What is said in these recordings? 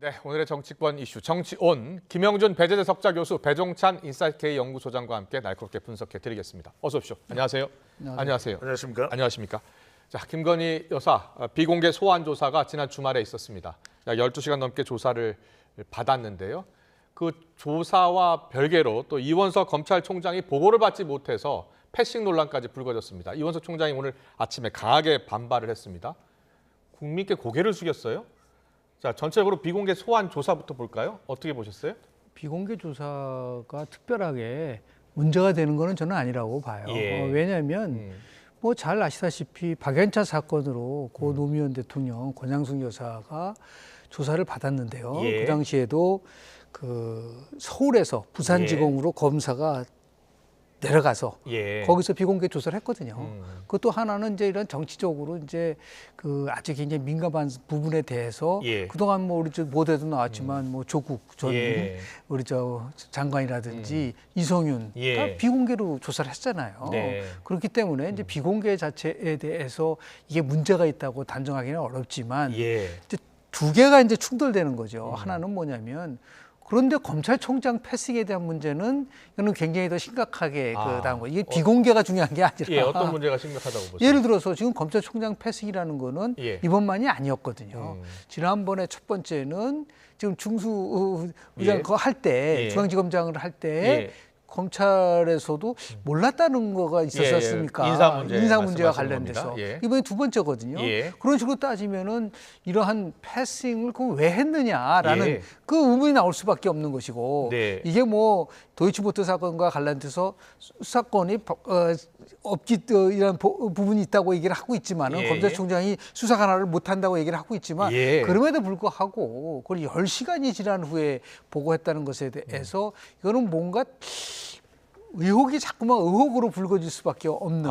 네, 오늘의 정치권 이슈 정치온 김영준 배재재 석좌 교수 배종찬 인사이트K 연구소장과 함께 날카롭게 분석해 드리겠습니다. 어서 오십시오. 안녕하세요. 안녕하세요. 안녕하십니까? 안녕하십니까? 자, 김건희 여사 비공개 소환 조사가 지난 주말에 있었습니다. 12시간 넘게 조사를 받았는데요. 그 조사와 별개로 또 이원석 검찰총장이 보고를 받지 못해서 패싱 논란까지 불거졌습니다. 이원석 총장이 오늘 아침에 강하게 반발을 했습니다. 국민께 고개를 숙였어요. 자, 전체적으로 비공개 소환 조사부터 볼까요? 어떻게 보셨어요? 비공개 조사가 특별하게 문제가 되는 거는 저는 아니라고 봐요. 예. 왜냐하면 뭐 잘 아시다시피 박연차 사건으로 고 노무현 대통령 권양숙 여사가 조사를 받았는데요. 예. 그 당시에도 그 서울에서 부산지검으로 검사가 내려가서 예. 거기서 비공개 조사를 했거든요. 그것도 하나는 이제 이런 정치적으로 이제 그 아주 굉장히 민감한 부분에 대해서 예. 그동안 뭐 우리 저 모델도 나왔지만 뭐 조국 전 예. 우리 저 장관이라든지 이성윤 예. 다 비공개로 조사를 했잖아요. 네. 그렇기 때문에 이제 비공개 자체에 대해서 이게 문제가 있다고 단정하기는 어렵지만 예. 이제 두 개가 이제 충돌되는 거죠. 하나는 뭐냐면 그런데 검찰총장 패싱에 대한 문제는 이거는 굉장히 더 심각하게 그다음 거. 이게 비공개가 중요한 게 아니라. 예, 어떤 문제가 심각하다고 보세요? 예를 들어서 지금 검찰총장 패싱이라는 거는 예. 이번만이 아니었거든요. 지난번에 첫 번째는 지금 중수부장 예. 그거 할 때 예. 중앙지검장을 할 때 예. 검찰에서도 몰랐다는 거가 있었습니까? 예, 예. 인사 문제와 말씀하시는 관련돼서 겁니다. 예. 이번에 두 번째거든요. 예. 그런 식으로 따지면은 이러한 패싱을 그 왜 했느냐라는 예. 그 의문이 나올 수밖에 없는 것이고 네. 이게 뭐 도이치모터 사건과 관련돼서 수사권이 없기 이런 부분이 있다고 얘기를 하고 있지만은 예. 검찰총장이 수사 관할을 못 한다고 얘기를 하고 있지만 예. 그럼에도 불구하고 그걸 10시간이 지난 후에 보고했다는 것에 대해서 이거는 뭔가 의혹이 자꾸만 의혹으로 불거질 수밖에 없는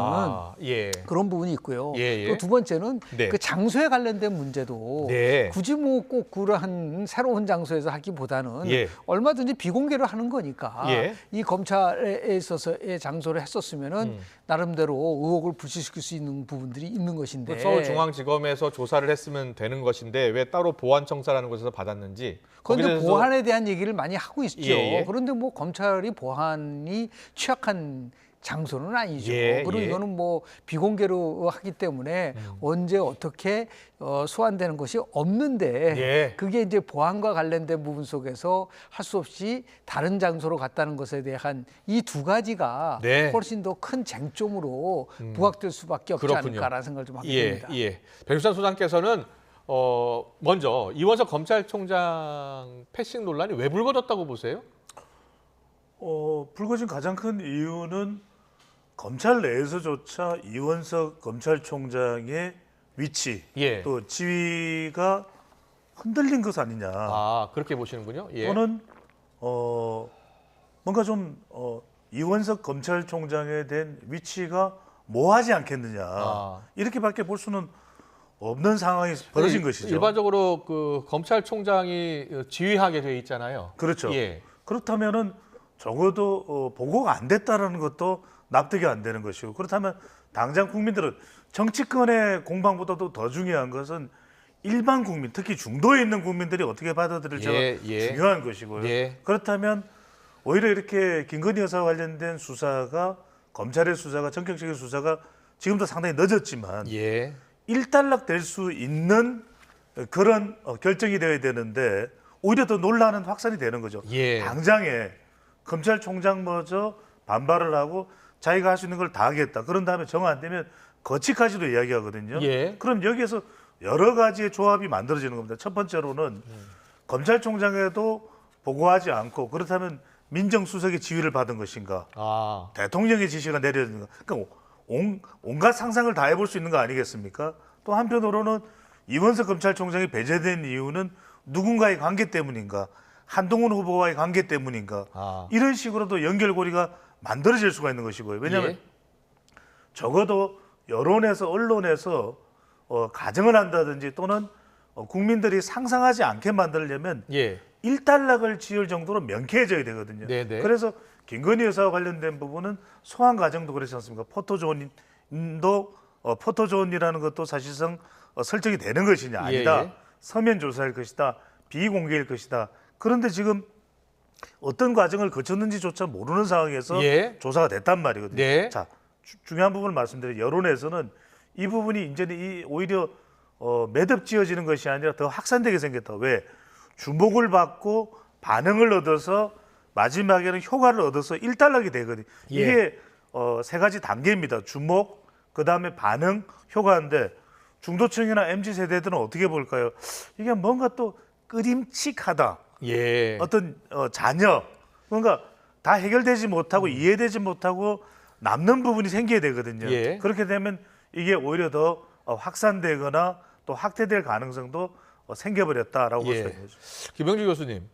예. 그런 부분이 있고요. 예, 예. 또 두 번째는 네. 그 장소에 관련된 문제도 네. 굳이 뭐 꼭 그러한 새로운 장소에서 하기보다는 예. 얼마든지 비공개로 하는 거니까 예. 이 검찰에 있어서의 장소를 했었으면은 나름대로 의혹을 불식시킬 수 있는 부분들이 있는 것인데 그 서울중앙지검에서 조사를 했으면 되는 것인데 왜 따로 보안청사라는 곳에서 받았는지. 그런데 거기에 대해서- 보안에 대한 얘기를 많이 하고 있죠. 예, 예. 그런데 뭐 검찰이 보안이 취약한 장소는 아니죠. 예, 그리고 예. 이거는 뭐 비공개로 하기 때문에 언제 어떻게 소환되는 것이 없는데 예. 그게 이제 보안과 관련된 부분 속에서 할 수 없이 다른 장소로 갔다는 것에 대한 이 두 가지가 네. 훨씬 더 큰 쟁점으로 부각될 수밖에 없지 그렇군요. 않을까라는 생각을 좀 하게 예, 됩니다. 예. 배종찬 소장께서는 먼저 이원석 검찰총장 패싱 논란이 왜 불거졌다고 보세요? 불거진 가장 큰 이유는 검찰 내에서조차 이원석 검찰총장의 위치, 예. 또 지위가 흔들린 것 아니냐. 아, 그렇게 보시는군요. 예. 또는 뭔가 좀 이원석 검찰총장에 대한 위치가 모호하지 않겠느냐. 이렇게밖에 볼 수는 없는 상황이 벌어진 것이죠. 일반적으로 그 검찰총장이 지휘하게 돼 있잖아요. 그렇죠. 예. 그렇다면은 적어도 보고가 안 됐다는 것도 납득이 안 되는 것이고, 그렇다면 당장 국민들은 정치권의 공방보다도 더 중요한 것은 일반 국민, 특히 중도에 있는 국민들이 어떻게 받아들일지가 예. 중요한 것이고요. 예. 그렇다면 오히려 이렇게 김건희 여사 관련된 수사가, 검찰의 수사가, 전격적인 수사가 지금도 상당히 늦었지만 예. 일단락될 수 있는 그런 결정이 되어야 되는데 오히려 더 논란은 확산이 되는 거죠. 예. 당장에 검찰총장마저 반발을 하고 자기가 할 수 있는 걸 다 하겠다. 그런 다음에 정 안 되면 거치까지도 이야기하거든요. 예. 그럼 여기에서 여러 가지의 조합이 만들어지는 겁니다. 첫 번째로는 검찰총장에도 보고하지 않고, 그렇다면 민정수석의 지휘를 받은 것인가, 아. 대통령의 지시가 내려지는 거, 그러니까 온갖 상상을 다 해볼 수 있는 거 아니겠습니까? 또 한편으로는 이원석 검찰총장이 배제된 이유는 누군가의 관계 때문인가, 한동훈 후보와의 관계 때문인가, 이런 식으로도 연결고리가 만들어질 수가 있는 것이고요. 왜냐하면 예. 적어도 여론에서, 언론에서 가정을 한다든지 또는 국민들이 상상하지 않게 만들려면 예. 일단락을 지을 정도로 명쾌해져야 되거든요. 네네. 그래서 김건희 여사와 관련된 부분은 소환 과정도 그렇지 않습니까? 포토존이라는 것도 사실상 설정이 되는 것이냐, 아니다. 예. 서면 조사할 것이다. 비공개일 것이다. 그런데 지금 어떤 과정을 거쳤는지조차 모르는 상황에서 예. 조사가 됐단 말이거든요. 네. 자, 중요한 부분을 말씀드려요. 여론에서는 이 부분이 이제는 오히려 매듭지어지는 것이 아니라 더 확산되게 생겼다. 왜? 주목을 받고 반응을 얻어서 마지막에는 효과를 얻어서 일단락이 되거든요. 예. 이게 세 가지 단계입니다. 주목, 그다음에 반응, 효과인데 중도층이나 MZ 세대들은 어떻게 볼까요? 이게 뭔가 또 끄림칙하다. 예. 어떤 자녀, 뭔가 다 해결되지 못하고 이해되지 못하고 남는 부분이 생겨야 되거든요. 예. 그렇게 되면 이게 오히려 더 확산되거나 또 확대될 가능성도 생겨버렸다라고 볼 예. 수가 있는 거죠. 김병주 교수님,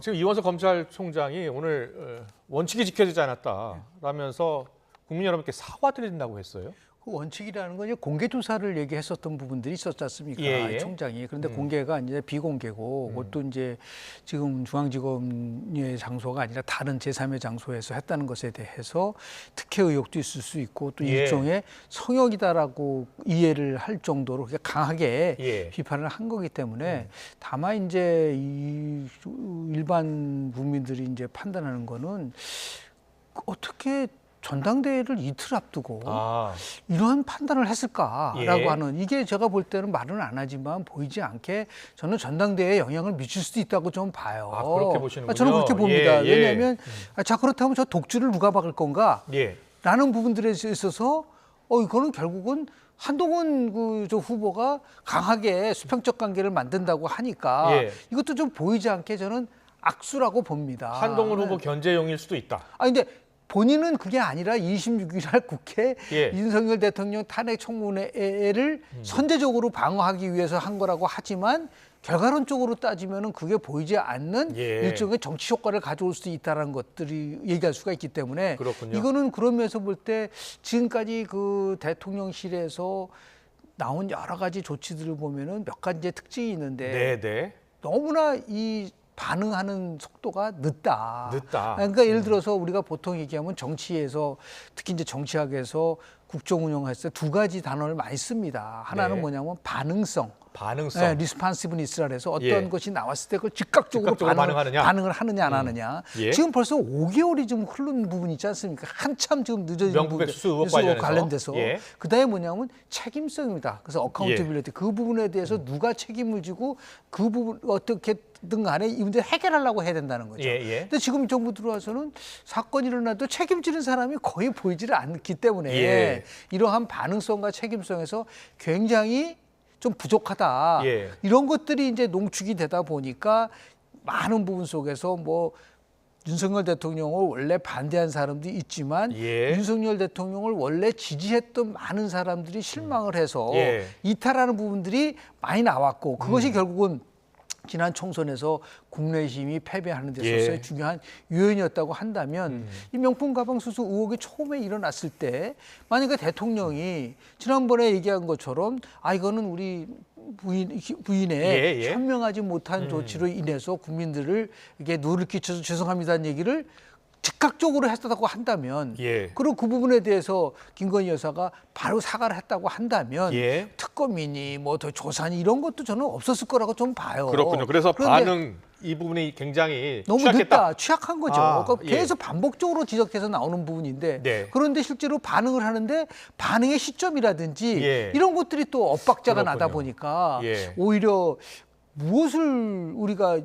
지금 이원석 검찰총장이 오늘 원칙이 지켜지지 않았다라면서 국민 여러분께 사과드린다고 했어요. 그 원칙이라는 건 이제 공개 조사를 얘기했었던 부분들이 있었지 않습니까? 예, 예. 총장이. 그런데 공개가 이제 비공개고 그것도 이제 지금 중앙지검의 장소가 아니라 다른 제3의 장소에서 했다는 것에 대해서 특혜 의혹도 있을 수 있고 또 예. 일종의 성역이다라고 이해를 할 정도로 그렇게 강하게 예. 비판을 한 거기 때문에 다만 이제 이 일반 국민들이 이제 판단하는 거는 어떻게 전당대회를 이틀 앞두고 아, 이러한 판단을 했을까라고 예. 하는 이게 제가 볼 때는 말은 안 하지만 보이지 않게 저는 전당대회에 영향을 미칠 수도 있다고 좀 봐요. 아, 그렇게 보시는군요. 저는 그렇게 봅니다. 예, 예. 왜냐하면 자 그렇다면 저 독주를 누가 박을 건가? 예. 라는 부분들에 있어서 이거는 결국은 한동훈 저 후보가 강하게 수평적 관계를 만든다고 하니까 예. 이것도 좀 보이지 않게 저는 악수라고 봅니다. 한동훈 후보 견제용일 수도 있다. 근데 본인은 그게 아니라 26일 날 국회 예. 윤석열 대통령 탄핵 청문회를 선제적으로 방어하기 위해서 한 거라고 하지만 결과론적으로 따지면은 그게 보이지 않는 예. 일종의 정치 효과를 가져올 수도 있다라는 것들이 얘기할 수가 있기 때문에 그렇군요. 이거는 그런 면에서 볼 때 지금까지 그 대통령실에서 나온 여러 가지 조치들을 보면은 몇 가지의 특징이 있는데 네, 네. 너무나 이 반응하는 속도가 늦다. 늦다. 그러니까 예를 들어서 우리가 보통 얘기하면 정치에서 특히 이제 정치학에서 국정 운영했을 때 두 가지 단어를 많이 씁니다. 하나는 네. 뭐냐면 반응성. 반응성. 네, 리스판시브니스라 해서 어떤 예. 것이 나왔을 때 그걸 즉각적으로 반응하느냐? 반응을 하느냐 안 하느냐. 예. 지금 벌써 5개월이 좀 흐른 부분이 있지 않습니까? 한참 지금 늦어진 명품백 수수 의혹 관련해서. 예. 그다음에 뭐냐면 책임성입니다. 그래서 어카운터빌리티 그 부분에 대해서 누가 책임을 지고 그 부분 어떻게든 간에 이 문제 해결하려고 해야 된다는 거죠. 예, 예. 근데 지금 정부 들어와서는 사건이 일어나도 책임지는 사람이 거의 보이지를 않기 때문에 예. 이러한 반응성과 책임성에서 굉장히 좀 부족하다. 예. 이런 것들이 이제 농축이 되다 보니까 많은 부분 속에서 뭐 윤석열 대통령을 원래 반대한 사람도 있지만 예. 윤석열 대통령을 원래 지지했던 많은 사람들이 실망을 해서 예. 이탈하는 부분들이 많이 나왔고 그것이 결국은 지난 총선에서 국내심이 패배하는 데 있어서의 예. 중요한 요인이었다고 한다면 이 명품 가방 수수 의혹이 처음에 일어났을 때 만약에 대통령이 지난번에 얘기한 것처럼 이거는 우리 부인의 예, 예. 현명하지 못한 조치로 인해서 국민들을 이게 누를 끼쳐서 죄송합니다는 얘기를 즉각적으로 했다고 한다면 예. 그리고 그 부분에 대해서 김건희 여사가 바로 사과를 했다고 한다면 예. 특검이니 뭐 더 조사니 이런 것도 저는 없었을 거라고 좀 봐요. 그렇군요. 그래서 그런데 반응 이 부분이 굉장히 너무 취약했다. 늦다, 취약한 거죠. 아, 그러니까 예. 계속 반복적으로 지적해서 나오는 부분인데 네. 그런데 실제로 반응을 하는데 반응의 시점이라든지 예. 이런 것들이 또 엇박자가 나다 그렇군요. 보니까 예. 오히려 무엇을 우리가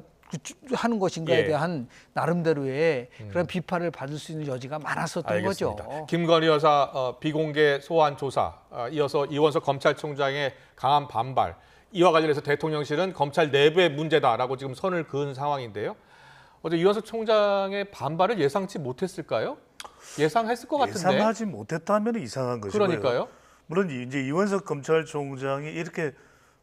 하는 것인가에 예. 대한 나름대로의 그런 비판을 받을 수 있는 여지가 많았었던 알겠습니다. 거죠. 김건희 여사 비공개 소환 조사, 이어서 이원석 검찰총장의 강한 반발, 이와 관련해서 대통령실은 검찰 내부의 문제다라고 지금 선을 그은 상황인데요. 어제 이원석 총장의 반발을 예상치 못했을까요? 예상했을 것 같은데. 예상하지 못했다면 이상한 것이고요. 그러니까요. 물론 이제 이원석 검찰총장이 이렇게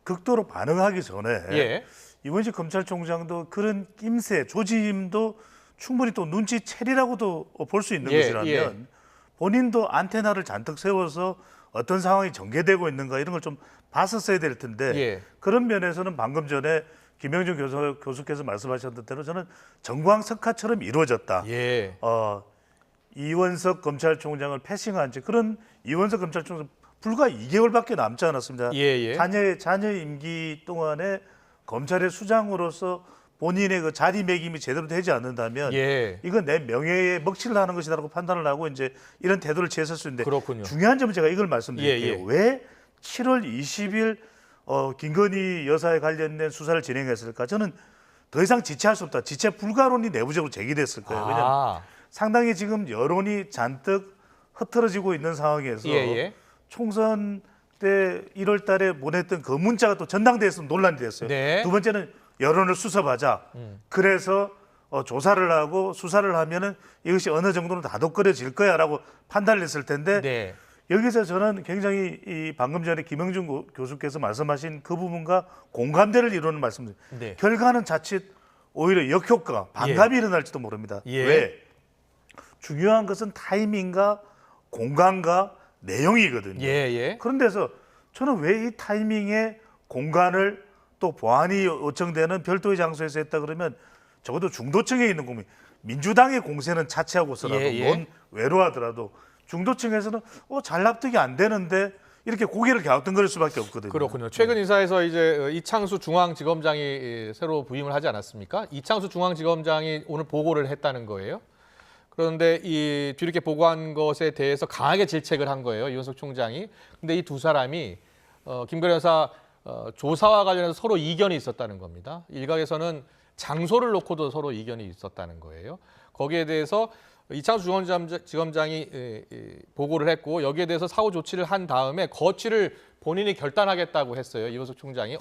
극도로 반응하기 전에 예. 이원식 검찰총장도 그런 낌새, 조짐도 충분히 또 눈치채리라고도 볼 수 있는 예, 것이라면 예. 본인도 안테나를 잔뜩 세워서 어떤 상황이 전개되고 있는가 이런 걸 좀 봤었어야 될 텐데 예. 그런 면에서는 방금 전에 김영준 교수께서 말씀하셨던 대로 저는 정광석화처럼 이루어졌다. 예. 이원석 검찰총장을 패싱한 지 그런 이원석 검찰총장 불과 2개월밖에 남지 않았습니다. 예, 예. 자녀 임기 동안에 검찰의 수장으로서 본인의 그 자리매김이 제대로 되지 않는다면 예. 이건 내 명예에 먹칠을 하는 것이다라고 판단을 하고 이제 이런 태도를 취했을 수 있는데 그렇군요. 중요한 점은 제가 이걸 말씀드릴게요. 예, 예. 왜 7월 20일 김건희 여사에 관련된 수사를 진행했을까? 저는 더 이상 지체할 수 없다. 지체 불가론이 내부적으로 제기됐을 거예요. 왜냐하면 아, 상당히 지금 여론이 잔뜩 흐트러지고 있는 상황에서 예, 예. 총선 때 1월 달에 보냈던 그 문자가 또 전당대회에서 논란이 됐어요. 네. 두 번째는 여론을 수습하자. 그래서 조사를 하고 수사를 하면은 이것이 어느 정도는 다독거려질 거야라고 판단을 했을 텐데 네. 여기서 저는 굉장히 이 방금 전에 김영준 교수께서 말씀하신 그 부분과 공감대를 이루는 말씀입니다. 네. 결과는 자칫 오히려 역효과, 반감이 일어날지도 모릅니다. 예. 왜? 중요한 것은 타이밍과 공간과 내용이거든요. 예, 예. 그런데서 저는 왜 이 타이밍에 공간을 또 보안이 요청되는 별도의 장소에서 했다 그러면 적어도 중도층에 있는 국민, 민주당의 공세는 차치하고서라도 예, 예. 논 외로하더라도 중도층에서는 잘 납득이 안 되는데 이렇게 고개를 갸우뚱거릴 수밖에 없거든요. 그렇군요. 최근 인사에서 이제 이창수 중앙지검장이 새로 부임을 하지 않았습니까? 이창수 중앙지검장이 오늘 보고를 했다는 거예요. 그런데 이 뒤늦게 보고한 것에 대해서 강하게 질책을 한 거예요. 이원석 총장이. 근데 이 두 사람이 김건희 여사 조사와 관련해서 서로 이견이 있었다는 겁니다. 일각에서는 장소를 놓고도 서로 이견이 있었다는 거예요. 거기에 대해서 이창수 중앙지검장이 보고를 했고 여기에 대해서 사후 조치를 한 다음에 거취를 본인이 결단하겠다고 했어요. 이원석 총장이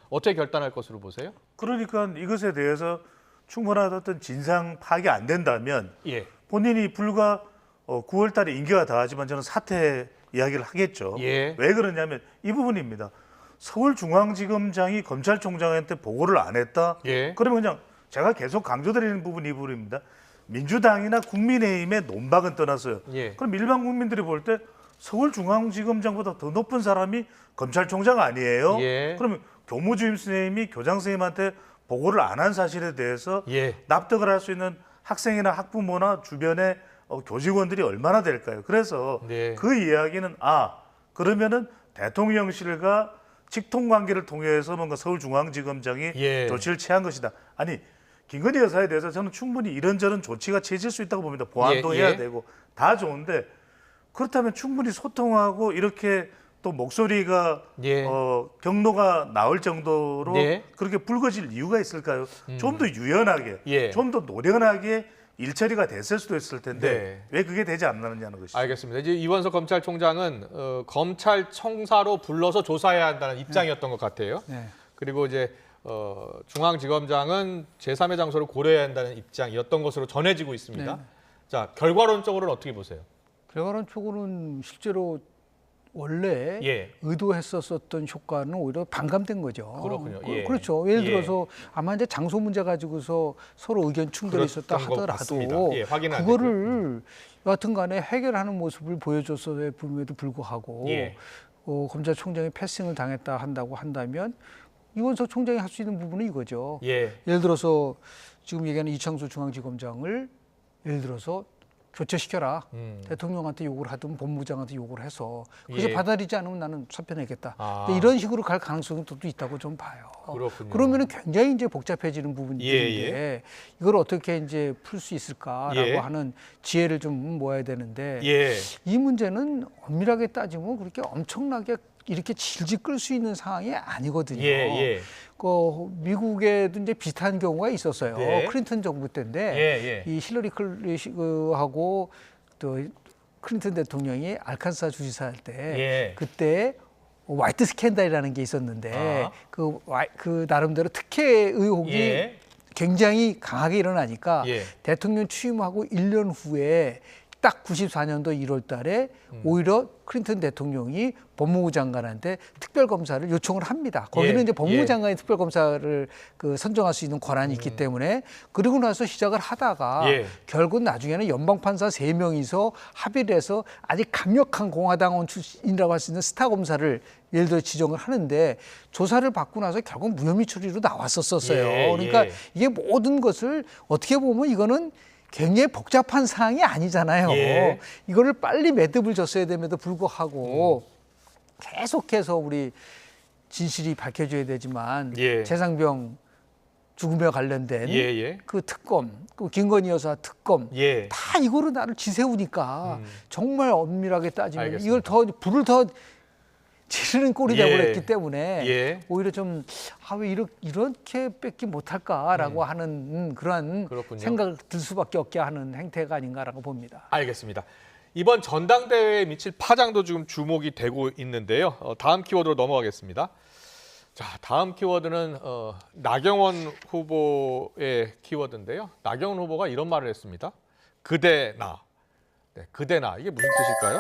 어떻게 결단할 것으로 보세요? 그러니까 이것에 대해서 충분한 어떤 진상 파악이 안 된다면 예. 본인이 불과 9월 달에 임기가 다하지만 저는 사퇴 이야기를 하겠죠. 예. 왜 그러냐면 이 부분입니다. 서울중앙지검장이 검찰총장한테 보고를 안 했다? 예. 그러면 그냥 제가 계속 강조드리는 부분이 이 부분입니다. 민주당이나 국민의힘의 논박은 떠났어요. 예. 그럼 일반 국민들이 볼 때 서울중앙지검장보다 더 높은 사람이 검찰총장 아니에요? 예. 그러면 교무주임 선생님이 교장 선생님한테 보고를 안 한 사실에 대해서 예. 납득을 할 수 있는 학생이나 학부모나 주변의 교직원들이 얼마나 될까요? 그래서 네. 그 이야기는 그러면은 대통령실과 직통관계를 통해서 뭔가 서울중앙지검장이 예. 조치를 취한 것이다. 아니 김건희 여사에 대해서 저는 충분히 이런저런 조치가 취해질 수 있다고 봅니다. 보완도 예, 해야 예. 되고 다 좋은데 그렇다면 충분히 소통하고 이렇게 또 목소리가 예. 경로가 나올 정도로 네. 그렇게 붉어질 이유가 있을까요? 좀 더 유연하게, 예. 좀 더 노련하게 일처리가 됐을 수도 있을 텐데 네. 왜 그게 되지 않느냐는 것이죠. 알겠습니다. 이제 이원석 검찰총장은 검찰청사로 불러서 조사해야 한다는 입장이었던 것 같아요. 네. 그리고 이제 중앙지검장은 제3의 장소를 고려해야 한다는 입장이었던 것으로 전해지고 있습니다. 네. 자, 결과론적으로는 어떻게 보세요? 결과론적으로는 실제로 원래 예. 의도했었던 효과는 오히려 반감된 거죠. 그렇군요. 예. 그렇죠. 예를 예. 들어서 아마 이제 장소 문제 가지고서 서로 의견 충돌이 있었다 그랬던 것 같습니다. 하더라도 예, 확인은 안 그거를 여하튼간에 해결하는 모습을 보여줬음에도 불구하고 예. 검찰총장이 패싱을 당했다 한다면 이원석 총장이 할 수 있는 부분은 이거죠. 예. 예를 들어서 지금 얘기하는 이창수 중앙지검장을 예를 들어서 교체시켜라. 대통령한테 욕을 하든 법무부장한테 욕을 해서 그것이 예. 받아들이지 않으면 나는 사표내겠다. 아. 이런 식으로 갈 가능성이 또 있다고 좀 봐요. 그렇군요. 그러면은 굉장히 이제 복잡해지는 부분인데 예, 이걸 어떻게 이제 풀 수 있을까라고 예. 하는 지혜를 좀 모아야 되는데 예. 이 문제는 엄밀하게 따지면 그렇게 엄청나게 이렇게 질질 끌 수 있는 상황이 아니거든요. 예. 예. 미국에도 이제 비슷한 경우가 있었어요. 네. 클린턴 정부 때인데 예. 예. 이 힐러리 클린턴하고 또 클린턴 대통령이 알칸사 주지사 할 때 예. 그때 화이트 스캔들이라는 게 있었는데 아. 그 나름대로 특혜 의혹이 예. 굉장히 강하게 일어나니까 예. 대통령 취임하고 1년 후에 딱 94년도 1월 달에 오히려 클린턴 대통령이 법무부 장관한테 특별검사를 요청을 합니다. 거기는 예, 이제 법무부 예. 장관이 특별검사를 선정할 수 있는 권한이 있기 때문에 그러고 나서 시작을 하다가 예. 결국 나중에는 연방판사 3명이서 합의를 해서 아주 강력한 공화당원 출신이라고 할 수 있는 스타 검사를 예를 들어 지정을 하는데 조사를 받고 나서 결국 무혐의 처리로 나왔었어요. 예, 그러니까 예. 이게 모든 것을 어떻게 보면 이거는 굉장히 복잡한 사항이 아니잖아요. 예. 이거를 빨리 매듭을 졌어야 됨에도 불구하고 계속해서 우리 진실이 밝혀져야 되지만 예. 재상병 죽음에 관련된 예, 예. 그 특검, 그 김건희 여사 특검 예. 다 이거로 나를 지세우니까 정말 엄밀하게 따지면 알겠습니다. 이걸 더 불을 더 지르는 꼴이 예. 되어버렸기 때문에 예. 오히려 좀 왜 이렇게 뺏기 못할까라고 하는 그러한 그렇군요. 생각을 들 수밖에 없게 하는 행태가 아닌가라고 봅니다. 알겠습니다. 이번 전당대회에 미칠 파장도 지금 주목이 되고 있는데요. 다음 키워드로 넘어가겠습니다. 자, 다음 키워드는 나경원 후보의 키워드인데요. 나경원 후보가 이런 말을 했습니다. 그대 나. 네, 그대 나. 이게 무슨 뜻일까요?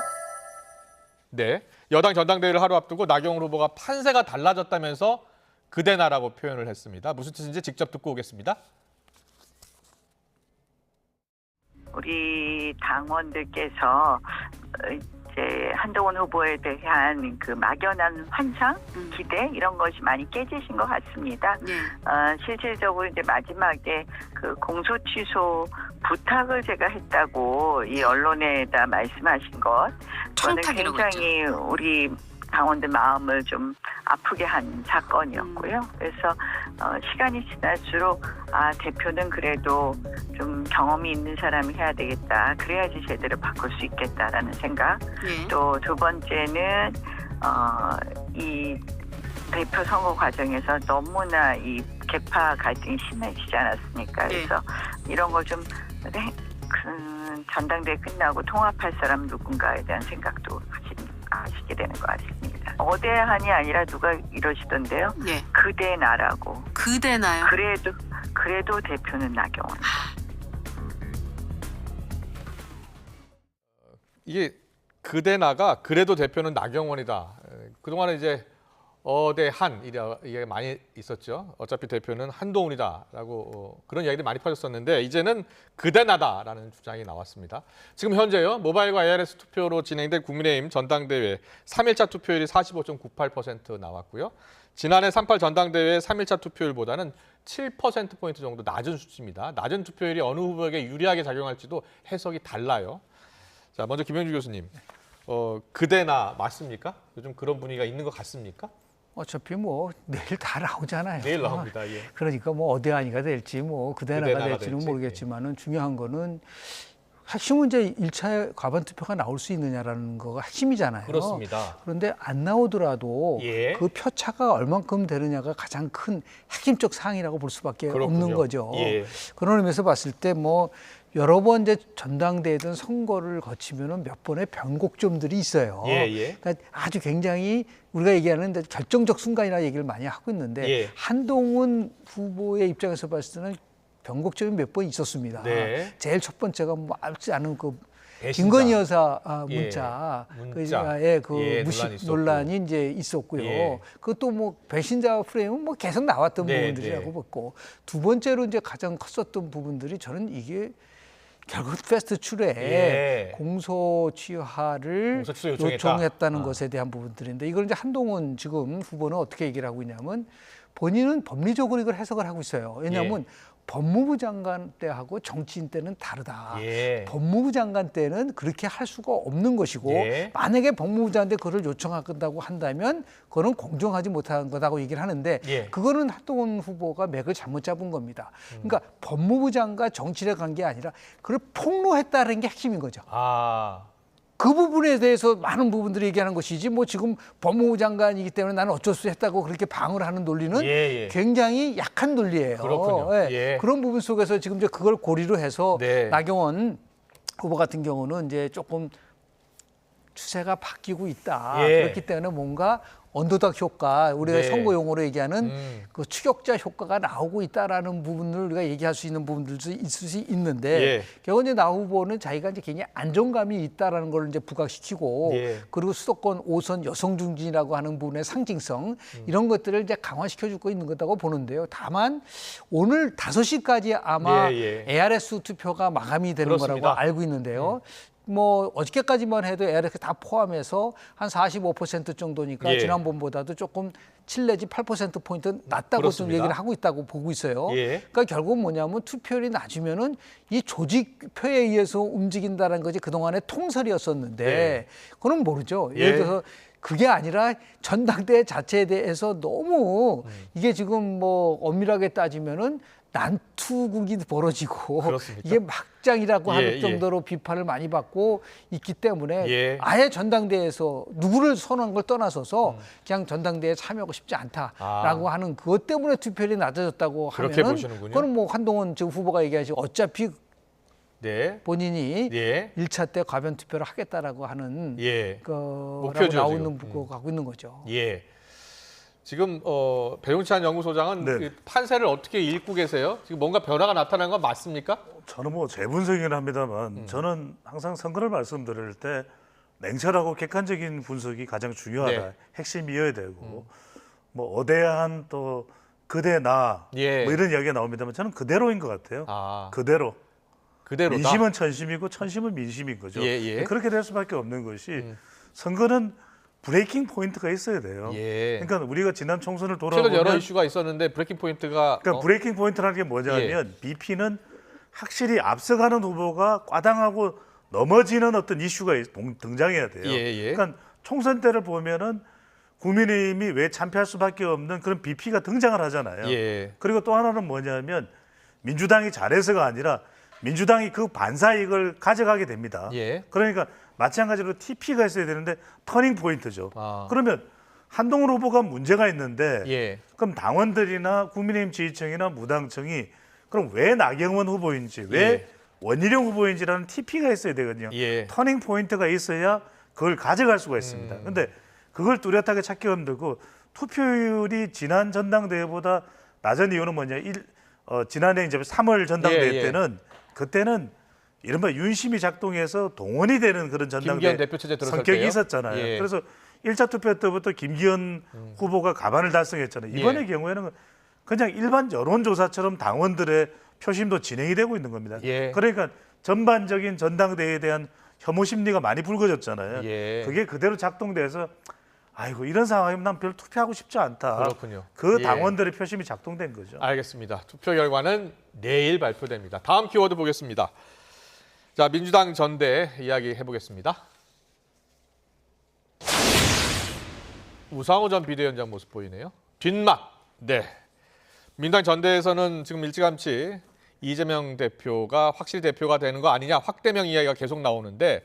네, 여당 전당대회를 하루 앞두고 나경원 후보가 판세가 달라졌다면서 그대 나라고 표현을 했습니다. 무슨 뜻인지 직접 듣고 오겠습니다. 우리 당원들께서 이제 한동훈 후보에 대한 그 막연한 환상, 기대 이런 것이 많이 깨지신 것 같습니다. 네. 실질적으로 이제 마지막에 그 공소 취소 부탁을 제가 했다고 이 언론에다 말씀하신 것, 저는 청탁이라고 굉장히 우리 당원들 마음을 좀 아프게 한 사건이었고요. 그래서 시간이 지날수록 대표는 그래도 좀 경험이 있는 사람이 해야 되겠다. 그래야지 제대로 바꿀 수 있겠다라는 생각. 네. 또 두 번째는 이 대표 선거 과정에서 너무나 이 계파 갈등이 심해지지 않았습니까? 네. 그래서 이런 걸 좀 전당대회 끝나고 통합할 사람 누군가에 대한 생각도 하시게 되는 것 같습니다. 어대한이 아니라 누가 이러시던데요. 네. 그대 나라고. 그대나요? 그래도 대표는 나경원. 이게 그대 나가 그래도 대표는 나경원이다. 그동안은 이제 어대한 이게 많이 있었죠. 어차피 대표는 한동훈이다라고 그런 이야기들이 많이 퍼졌었는데 이제는 그대 나다라는 주장이 나왔습니다. 지금 현재요. 모바일과 ARS 투표로 진행된 국민의힘 전당대회 3일차 투표율이 45.98% 나왔고요. 지난해 3.8 전당대회 3일차 투표율보다는 7%포인트 정도 낮은 수치입니다. 낮은 투표율이 어느 후보에게 유리하게 작용할지도 해석이 달라요. 자, 먼저 김영주 교수님, 그대나 맞습니까? 요즘 그런 분위기가 있는 것 같습니까? 어차피 뭐 내일 다 나오잖아요. 내일 나옵니다. 예. 그러니까 뭐 어디아니가 될지 뭐 그대나가 그대나가 될지는 될지, 모르겠지만은 중요한 거는 핵심은 이제 1차 과반 투표가 나올 수 있느냐라는 거가 핵심이잖아요. 그렇습니다. 그런데 안 나오더라도 예. 그 표차가 얼만큼 되느냐가 가장 큰 핵심적 사항이라고 볼 수밖에 그렇군요. 없는 거죠. 예. 그런 의미에서 봤을 때 뭐 여러 번 이제 전당대회든 선거를 거치면은 몇 번의 변곡점들이 있어요. 예, 예. 그러니까 아주 굉장히 우리가 얘기하는 결정적 순간이라 얘기를 많이 하고 있는데 예. 한동훈 후보의 입장에서 봤을 때는 변곡점이 몇 번 있었습니다. 네. 제일 첫 번째가 뭐 알지 않은 그 배신자. 김건희 여사 문자. 그 예, 무식 논란이 있었고. 논란이 이제 있었고요. 예. 그것도 뭐 배신자 프레임은 뭐 계속 나왔던 네, 부분들이라고 네. 봤고 두 번째로 이제 가장 컸었던 부분들이 저는 이게 결국 패스트 출에 예. 공소 취하를 공소 취소 요청했다. 요청했다는 것에 대한 부분들인데 이걸 이제 한동훈 지금 후보는 어떻게 얘기를 하고 있냐면 본인은 법리적으로 이걸 해석을 하고 있어요. 왜냐하면 법무부 장관 때하고 정치인 때는 다르다. 예. 법무부 장관 때는 그렇게 할 수가 없는 것이고 예. 만약에 법무부 장관한테 그걸 요청한다고 한다면 그거는 공정하지 못한 거다고 얘기를 하는데 예. 그거는 한동훈 후보가 맥을 잘못 잡은 겁니다. 그러니까 법무부 장관 정치를 간 게 아니라 그걸 폭로했다는 게 핵심인 거죠. 그 부분에 대해서 많은 부분들이 얘기하는 것이지 뭐 지금 법무부 장관이기 때문에 나는 어쩔 수 없다고 그렇게 방어를 하는 논리는 예, 예. 굉장히 약한 논리예요. 그렇군요. 예. 예. 그런 부분 속에서 지금 이제 그걸 고리로 해서 네. 나경원 후보 같은 경우는 이제 조금 추세가 바뀌고 있다. 예. 그렇기 때문에 뭔가 언더닥 효과, 우리가 네. 선거 용어로 얘기하는 그 추격자 효과가 나오고 있다라는 부분을 우리가 얘기할 수 있는 부분들도 있을 수 있는데 예. 결국 이제 나 후보는 자기가 이제 굉장히 안정감이 있다라는 걸 이제 부각시키고 예. 그리고 수도권 5선 여성 중진이라고 하는 부분의 상징성 이런 것들을 이제 강화시켜 주고 있는 거다고 보는데요. 다만 오늘 5시까지 아마 예, 예. ARS 투표가 마감이 되는 그렇습니다. 거라고 알고 있는데요. 뭐 어저께까지만 해도 ARS 다 포함해서 한 45% 정도니까 예. 지난번보다도 조금 7 내지 8%포인트 낮다고 좀 그렇습니다. 얘기를 하고 있다고 보고 있어요. 예. 그러니까 결국 뭐냐면 투표율이 낮으면은 이 조직표에 의해서 움직인다는 것이 그동안의 통설이었었는데 네. 그건 모르죠. 예. 예를 들어서 그게 아니라 전당대회 자체에 대해서 너무 이게 지금 뭐 엄밀하게 따지면은 난투극이 벌어지고 그렇습니까? 이게 막장이라고 예, 할 예. 정도로 비판을 많이 받고 있기 때문에 예. 아예 전당대회에서 누구를 선언한 걸 떠나서서 그냥 전당대회에 참여하고 싶지 않다라고 하는 그것 때문에 투표율이 낮아졌다고 그렇게 하면은 보시는군요. 그건 뭐 한동훈 지금 후보가 얘기하지 어차피 네. 본인이 예. 1차 때 과반 투표를 하겠다라고 하는 예. 거라고 목표죠, 나오는 지금. 거 가고 있는 거죠. 예. 지금 배용찬 연구소장은 네. 그 판세를 어떻게 읽고 계세요? 지금 뭔가 변화가 나타난 건 맞습니까? 저는 뭐 제 분석이긴 합니다만 저는 항상 선거를 말씀드릴 때 냉철하고 객관적인 분석이 가장 중요하다. 네. 핵심이어야 되고 뭐 어대한 또 그대 나 예. 뭐 이런 이야기가 나옵니다만 저는 그대로인 것 같아요. 아, 그대로. 그대로다. 민심은 천심이고 천심은 민심인 거죠. 예, 예. 그렇게 될 수밖에 없는 것이 선거는 브레이킹 포인트가 있어야 돼요. 예. 그러니까 우리가 지난 총선을 최근 돌아보면 여러 이슈가 있었는데 브레이킹 포인트가 그러니까 브레이킹 포인트라는 게 뭐냐면 BP는 확실히 앞서가는 후보가 과당하고 넘어지는 어떤 이슈가 등장해야 돼요. 예, 예. 그러니까 총선 때를 보면은 국민의힘이 왜 참패할 수밖에 없는 그런 BP가 등장을 하잖아요. 예. 그리고 또 하나는 뭐냐면 민주당이 잘해서가 아니라 민주당이 그 반사이익을 가져가게 됩니다. 예. 그러니까 마찬가지로 TP가 있어야 되는데 터닝 포인트죠. 아. 그러면 한동훈 후보가 문제가 있는데 예. 그럼 당원들이나 국민의힘 지지층이나 무당층이 그럼 왜 나경원 후보인지 왜 예. 원희룡 후보인지라는 TP가 있어야 되거든요. 예. 터닝 포인트가 있어야 그걸 가져갈 수가 있습니다. 근데 그걸 뚜렷하게 찾기 힘들고 투표율이 지난 전당대회보다 낮은 이유는 뭐냐? 지난해 이제 3월 전당대회 예, 예. 때는 그때는 이른바 윤심이 작동해서 동원이 되는 그런 전당대회 김기현 대표 체제 들어설 성격이 때요? 있었잖아요. 예. 그래서 1차 투표 때부터 김기현 후보가 가반을 달성했잖아요. 이번의 예. 경우에는 그냥 일반 여론조사처럼 당원들의 표심도 진행이 되고 있는 겁니다. 예. 그러니까 전반적인 전당대회에 대한 혐오 심리가 많이 불거졌잖아요. 예. 그게 그대로 작동돼서 아이고 이런 상황이면 난 별로 투표하고 싶지 않다. 그렇군요. 그 예. 당원들의 표심이 작동된 거죠. 알겠습니다. 투표 결과는 내일 발표됩니다. 다음 키워드 보겠습니다. 자, 민주당 전대 이야기 해보겠습니다. 우상호 전 비대위원장 모습 보이네요. 뒷맛. 네. 민주당 전대에서는 지금 일찌감치 이재명 대표가 확실히 대표가 되는 거 아니냐 확대명 이야기가 계속 나오는데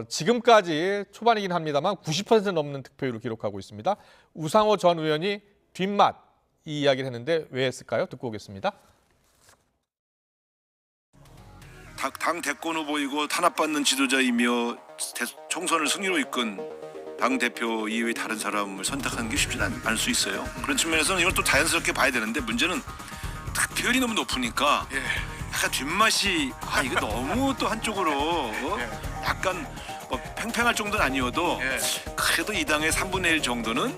지금까지 초반이긴 합니다만 90% 넘는 득표율을 기록하고 있습니다. 우상호 전 의원이 뒷맛 이 이야기를 했는데 왜 했을까요? 듣고 오겠습니다. 당 대권 후보이고 탄압받는 지도자이며 총선을 승리로 이끈 당 대표 이외의 다른 사람을 선택하는 게 쉽지 않을 수 있어요. 그런 측면에서는 이걸 또 자연스럽게 봐야 되는데 문제는 득표율이 너무 높으니까 약간 뒷맛이 이거 너무 또 한쪽으로 약간 뭐 팽팽할 정도는 아니어도 그래도 이 당의 3분의 1 정도는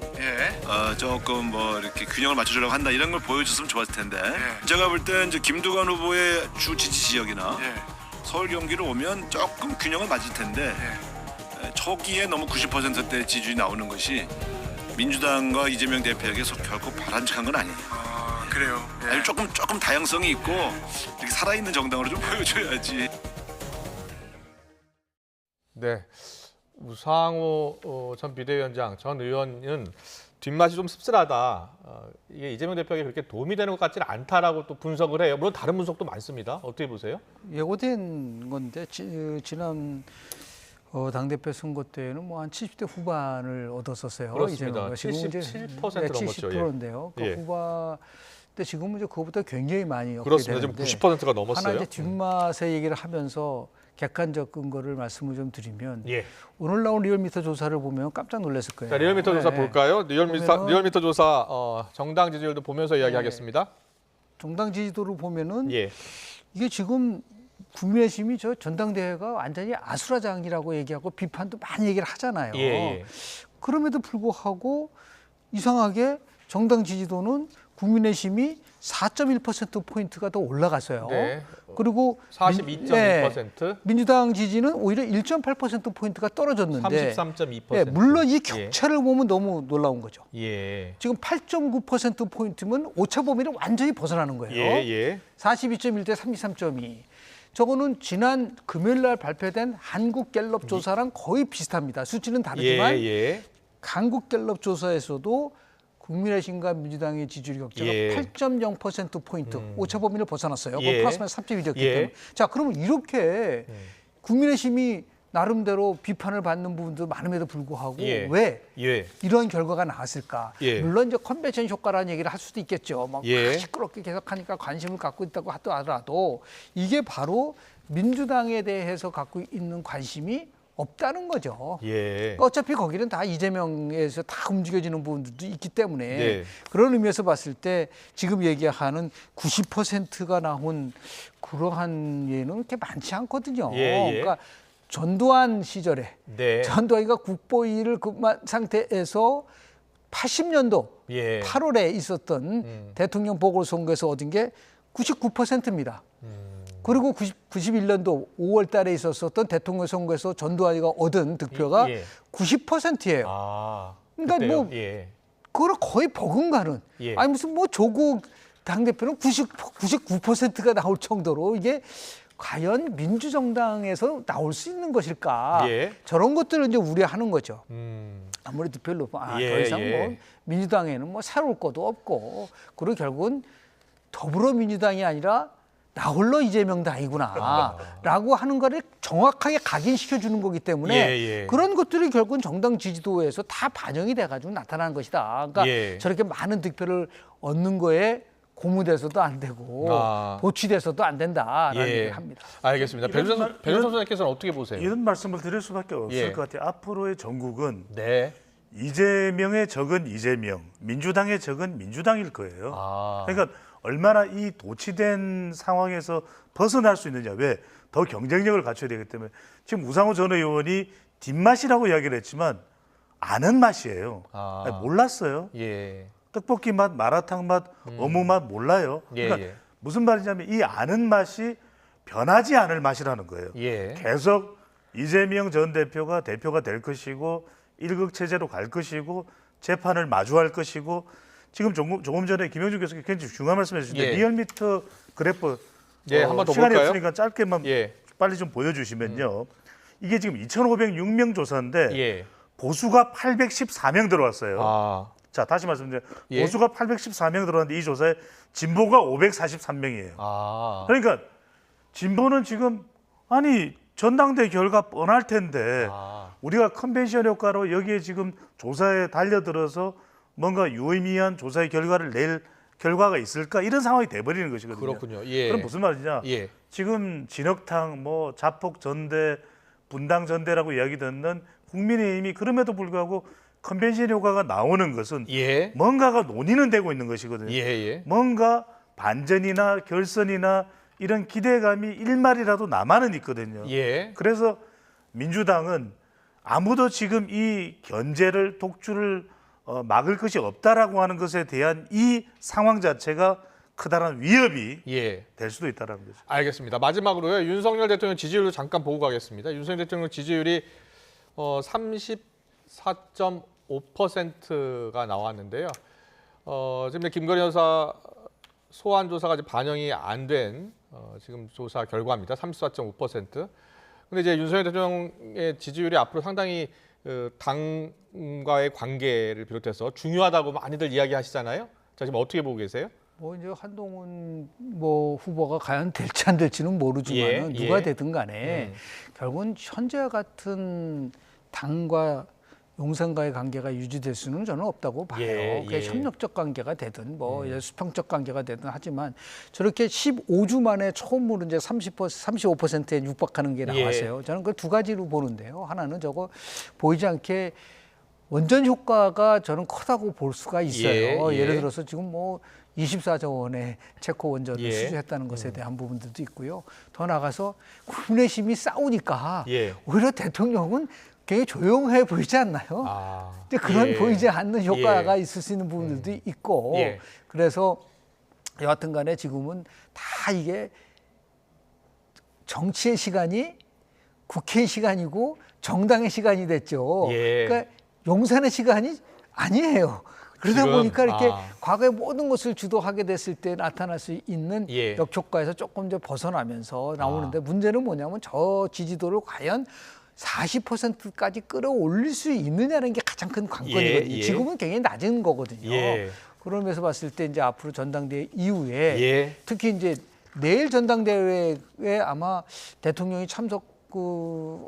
조금 뭐 이렇게 균형을 맞춰주려고 한다 이런 걸 보여줬으면 좋았을 텐데 제가 볼 때 이제 김두관 후보의 주 지지 지역이나 서울 경기로 오면 조금 균형을 맞을 텐데 초기에 너무 90%대 지지율이 나오는 것이 민주당과 이재명 대표에게 결코 바람직한 건 아니에요. 그래요. 아니, 조금 다양성이 있고 이렇게 살아있는 정당으로 좀 보여줘야지. 네, 우상호 전 비대위원장 전 의원은 뒷맛이 좀 씁쓸하다. 이게 이재명 대표에게 그렇게 도움이 되는 것 같지는 않다라고 또 분석을 해요. 물론 다른 분석도 많습니다. 어떻게 보세요? 예고된 건데 지난 당대표 선거 때는 뭐 한 70대 후반을 얻었었어요. 그렇습니다. 이재명은. 지금은 이제 77% 네, 넘었죠. 70%인데요. 그 예. 후반 때 지금은 이제 그거보다 굉장히 많이 얻게 그렇습니다. 지금 되는데 90%가 하나 넘었어요. 이제 뒷맛의 얘기를 하면서 객관적 근거를 말씀을 좀 드리면 예. 오늘 나온 리얼미터 조사를 보면 깜짝 놀랐을 거예요. 자, 리얼미터 조사 네. 볼까요? 보면은- 리얼미터 조사 정당 지지율도 보면서 이야기하겠습니다. 정당 지지도를 보면은 예. 이게 지금 국민의힘이 저 전당대회가 완전히 아수라장이라고 얘기하고 비판도 많이 얘기를 하잖아요. 예. 그럼에도 불구하고 이상하게 정당 지지도는 국민의힘이 4.1%포인트가 더 올라갔어요. 네. 그리고 42.1%, 민주당 지지는 오히려 1.8%포인트가 떨어졌는데 33.2%. 예, 물론 이 격차를 보면 너무 놀라운 거죠. 예. 지금 8.9%포인트면 오차 범위를 완전히 벗어나는 거예요. 예. 예. 42.1 대 33.2. 저거는 지난 금요일 날 발표된 한국갤럽 조사랑 거의 비슷합니다. 수치는 다르지만 한국갤럽 조사에서도 국민의힘과 민주당의 지지율 격차가 8.0%포인트 오차 범위를 벗어났어요. 플러스 마이너스 3.1이었기 때문에. 자, 그러면 이렇게 국민의힘이 나름대로 비판을 받는 부분도 많음에도 불구하고 왜 이런 결과가 나왔을까? 물론 이제 컨벤션 효과라는 얘기를 할 수도 있겠죠. 막 시끄럽게 계속하니까 관심을 갖고 있다고 하더라도 이게 바로 민주당에 대해서 갖고 있는 관심이 없다는 거죠. 그러니까 어차피 거기는 다 이재명에서 다 움직여지는 부분들도 있기 때문에 그런 의미에서 봤을 때 지금 얘기하는 90%가 나온 그러한 예는 그렇게 많지 않거든요. 그러니까 전두환 시절에 전두환이가 국보위를 그만 상태에서 80년도 8월에 있었던 대통령 보궐선거에서 얻은 게 99%입니다. 그리고 91년도 5월 달에 있었던 대통령 선거에서 전두환이가 얻은 득표가 90%예요. 그러니까 그때요? 뭐 그걸 거의 버금가는 아니 무슨 뭐 조국 당대표는 99%가 나올 정도로 이게 과연 민주정당에서 나올 수 있는 것일까? 저런 것들을 이제 우려하는 거죠. 아무래도 별로 더 이상 뭐 민주당에는 뭐 새로울 것도 없고 그리고 결국은 더불어민주당이 아니라 나 홀로 이재명당이구나 라고 하는 거를 정확하게 각인시켜 주는 거기 때문에 그런 것들이 결국은 정당 지지도에서 다 반영이 돼가지고 나타나는 것이다. 그러니까 저렇게 많은 득표를 얻는 거에 고무돼서도 안 되고 도취돼서도 안 된다라는 얘기를 합니다. 알겠습니다. 배준선 선생님께서는 어떻게 보세요? 이런 말씀을 드릴 수밖에 없을 것 같아요. 앞으로의 전국은 이재명의 적은 이재명, 민주당의 적은 민주당일 거예요. 그러니까 얼마나 이 도취된 상황에서 벗어날 수 있느냐. 왜? 더 경쟁력을 갖춰야 되기 때문에. 지금 우상호 전 의원이 뒷맛이라고 이야기를 했지만 아는 맛이에요. 아니, 몰랐어요. 떡볶이 맛, 마라탕 맛, 어묵 맛 몰라요. 그러니까 무슨 말이냐면 이 아는 맛이 변하지 않을 맛이라는 거예요. 계속 이재명 전 대표가 될 것이고 일극 체제로 갈 것이고 재판을 마주할 것이고 지금 조금 전에 김영준 교수가 굉장히 중요한 말씀해 주셨는데 리얼미터 그래프 한번 더 시간이 볼까요? 없으니까 짧게만 빨리 좀 보여주시면요. 이게 지금 2,506명 조사인데 보수가 814명 들어왔어요. 자, 다시 말씀드려요. 보수가 814명 들어왔는데 이 조사에 진보가 543명이에요. 그러니까 진보는 지금 아니 전당대 결과 뻔할 텐데 우리가 컨벤션 효과로 여기에 지금 조사에 달려들어서 뭔가 유의미한 조사의 결과를 낼 결과가 있을까 이런 상황이 돼버리는 것이거든요. 그렇군요. 그럼 무슨 말이냐? 지금 진흙탕, 뭐 자폭 전대, 분당 전대라고 이야기 듣는 국민의힘이 그럼에도 불구하고 컨벤션 효과가 나오는 것은 뭔가가 논의는 되고 있는 것이거든요. 뭔가 반전이나 결선이나 이런 기대감이 일말이라도 남아는 있거든요. 그래서 민주당은 아무도 지금 이 견제를 독주를 막을 것이 없다라고 하는 것에 대한 이 상황 자체가 크다란 위협이 될 수도 있다는 거죠. 알겠습니다. 마지막으로요. 윤석열 대통령 지지율을 잠깐 보고 가겠습니다. 윤석열 대통령 지지율이 34.5%가 나왔는데요. 지금 김건희 여사 소환 조사가 아직 반영이 안 된 지금 조사 결과입니다. 34.5%. 근데 이제 윤석열 대통령의 지지율이 앞으로 상당히 당과의 관계를 비롯해서 중요하다고 많이들 이야기하시잖아요. 자, 지금 어떻게 보고 계세요? 뭐 이제 한동훈 뭐 후보가 과연 될지 안 될지는 모르지만 누가 되든 간에 결국은 현재와 같은 당과 용산과의 관계가 유지될 수는 저는 없다고 봐요. 그게 협력적 관계가 되든 뭐 수평적 관계가 되든 하지만 저렇게 15주 만에 처음으로 이제 35%에 육박하는 게 나왔어요. 저는 그 두 가지로 보는데요. 하나는 저거 보이지 않게 원전 효과가 저는 크다고 볼 수가 있어요. 예를 들어서 지금 뭐 24조 원의 체코 원전을 수주했다는 것에 대한 부분들도 있고요. 더 나가서 국민의힘이 싸우니까 오히려 대통령은 굉장히 조용해 보이지 않나요? 근데 그런 보이지 않는 효과가 있을 수 있는 부분들도 있고 그래서 여하튼 간에 지금은 다 이게 정치의 시간이 국회의 시간이고 정당의 시간이 됐죠. 그러니까 용산의 시간이 아니에요. 그러다 지금, 보니까 이렇게 아. 과거의 모든 것을 주도하게 됐을 때 나타날 수 있는 예. 역효과에서 조금 더 벗어나면서 나오는데 문제는 뭐냐면 저 지지도를 과연 40%까지 끌어올릴 수 있느냐는 게 가장 큰 관건이거든요. 예. 지금은 굉장히 낮은 거거든요. 예. 그러면서 봤을 때 이제 앞으로 전당대회 이후에 예. 특히 이제 내일 전당대회에 아마 대통령이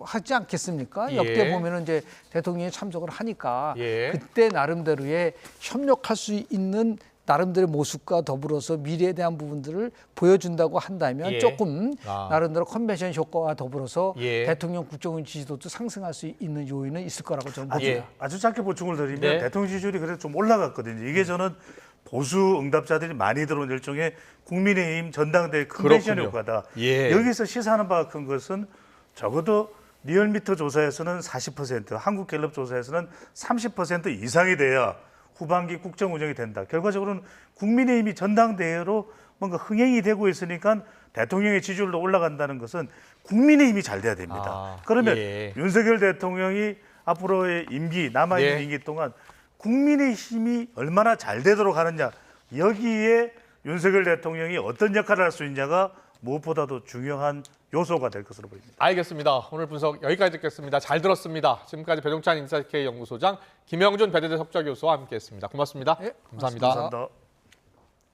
하지 않겠습니까? 예. 역대 보면은 이제 대통령이 참석을 하니까 예. 그때 나름대로의 협력할 수 있는 나름대로의 모습과 더불어서 미래에 대한 부분들을 보여준다고 한다면 예. 조금 아. 나름대로 컨벤션 효과와 더불어서 예. 대통령 국정원 지지도도 상승할 수 있는 요인은 있을 거라고 저는 봅니다. 예. 아주 짧게 보충을 드리면 네. 대통령 지지율이 그래도 좀 올라갔거든요. 이게 저는 보수 응답자들이 많이 들어온 일종의 국민의힘 전당대회 컨벤션 그렇군요. 효과다. 예. 여기서 시사하는 바가 큰 것은 적어도 리얼미터 조사에서는 40%, 한국갤럽 조사에서는 30% 이상이 돼야 후반기 국정 운영이 된다. 결과적으로는 국민의힘이 전당대회로 뭔가 흥행이 되고 있으니까 대통령의 지지율도 올라간다는 것은 국민의힘이 잘 돼야 됩니다. 아, 그러면 예. 윤석열 대통령이 앞으로의 임기, 남아있는 예. 임기 동안 국민의힘이 얼마나 잘 되도록 하느냐, 여기에 윤석열 대통령이 어떤 역할을 할 수 있냐가 무엇보다도 중요한 요소가 될 것으로 보입니다. 알겠습니다. 오늘 분석 여기까지 듣겠습니다. 잘 들었습니다. 지금까지 배종찬 인사이트K 연구소장 김영준 배대대 석좌교수와 함께했습니다. 고맙습니다. 예, 감사합니다. 고맙습니다. 감사합니다.